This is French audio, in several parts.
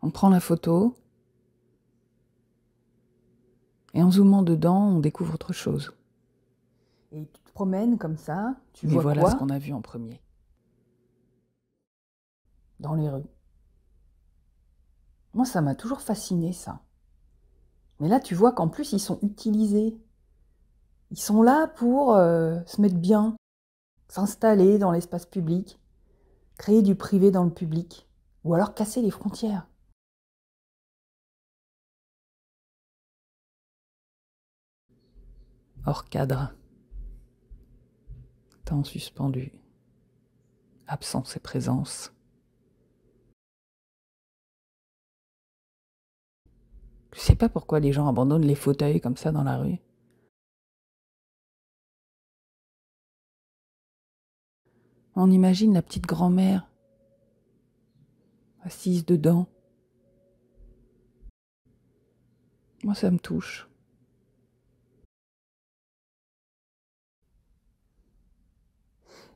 On prend la photo et en zoomant dedans, on découvre autre chose. Et tu te promènes comme ça, tu Mais vois voilà quoi ce qu'on a vu en premier. dans les rues? Moi, ça m'a toujours fasciné, ça. Mais là, tu vois qu'en plus, ils sont utilisés. Ils sont là pour se mettre bien, s'installer dans l'espace public, créer du privé dans le public, ou alors casser les frontières. Hors cadre. Temps suspendu. Absence et présence. Je sais pas pourquoi les gens abandonnent les fauteuils comme ça dans la rue. On imagine la petite grand-mère assise dedans. Moi, ça me touche.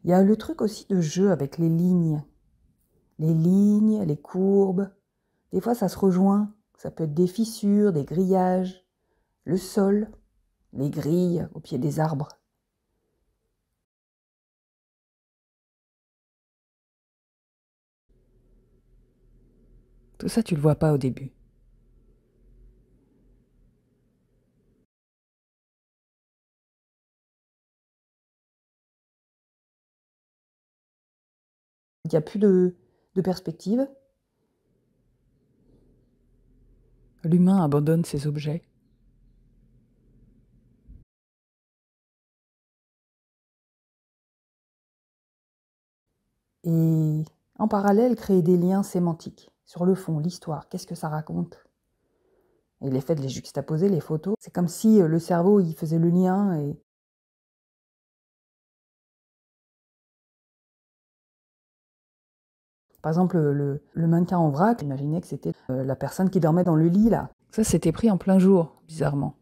Il y a le truc aussi de jeu avec les lignes. Les lignes, les courbes. Des fois, ça se rejoint. Ça peut être des fissures, des grillages, le sol, les grilles au pied des arbres. Tout ça, tu le vois pas au début. Il n'y a plus de perspective. L'humain abandonne ses objets. Et en parallèle, créer des liens sémantiques sur le fond, l'histoire, qu'est-ce que ça raconte? Et l'effet de les juxtaposer, les photos, c'est comme si le cerveau, il faisait le lien et par exemple, le mannequin en vrac, imaginez que c'était la personne qui dormait dans le lit, là. Ça, c'était pris en plein jour, bizarrement.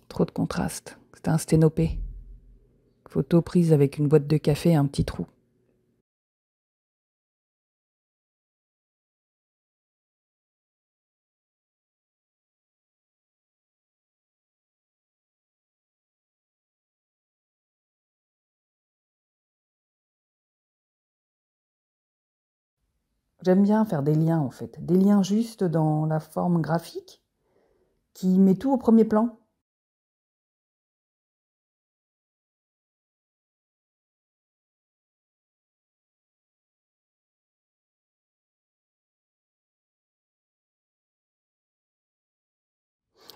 Trop de contraste. C'était un sténopé. Photo prise avec une boîte de café et un petit trou. J'aime bien faire des liens, en fait. Des liens juste dans la forme graphique qui met tout au premier plan.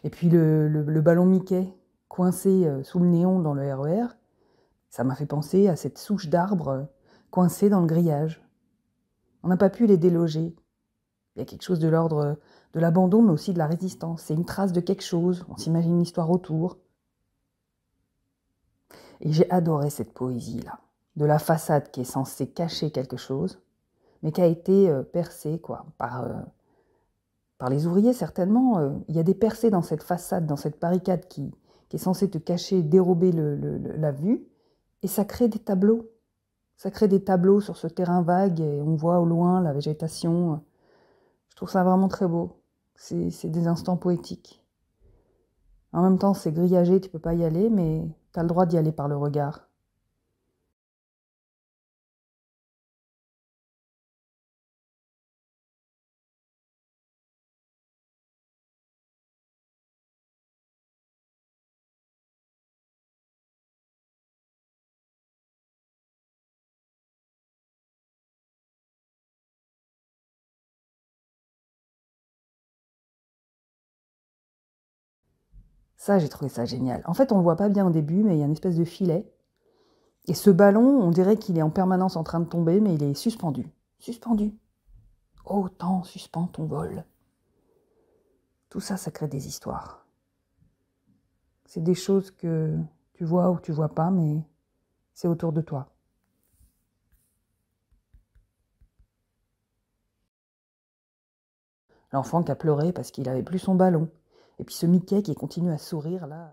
Et puis le ballon Mickey coincé sous le néon dans le RER, ça m'a fait penser à cette souche d'arbre coincée dans le grillage. On n'a pas pu les déloger. Il y a quelque chose de l'ordre de l'abandon, mais aussi de la résistance. C'est une trace de quelque chose, on s'imagine une histoire autour. Et j'ai adoré cette poésie-là, de la façade qui est censée cacher quelque chose, mais qui a été percée quoi, par les ouvriers certainement. Il y a des percées dans cette façade, dans cette barricade qui est censée te cacher, dérober la vue, et ça crée des tableaux. Ça crée des tableaux sur ce terrain vague, et on voit au loin la végétation. Je trouve ça vraiment très beau. C'est des instants poétiques. En même temps, c'est grillagé, tu peux pas y aller, mais tu as le droit d'y aller par le regard. Ça, j'ai trouvé ça génial. En fait, on le voit pas bien au début, mais il y a une espèce de filet. Et ce ballon, on dirait qu'il est en permanence en train de tomber, mais il est suspendu. Suspendu. Oh, temps, suspends ton vol. Tout ça, ça crée des histoires. C'est des choses que tu vois ou tu vois pas, mais c'est autour de toi. L'enfant qui a pleuré parce qu'il avait plus son ballon. Et puis ce Mickey qui continue à sourire là.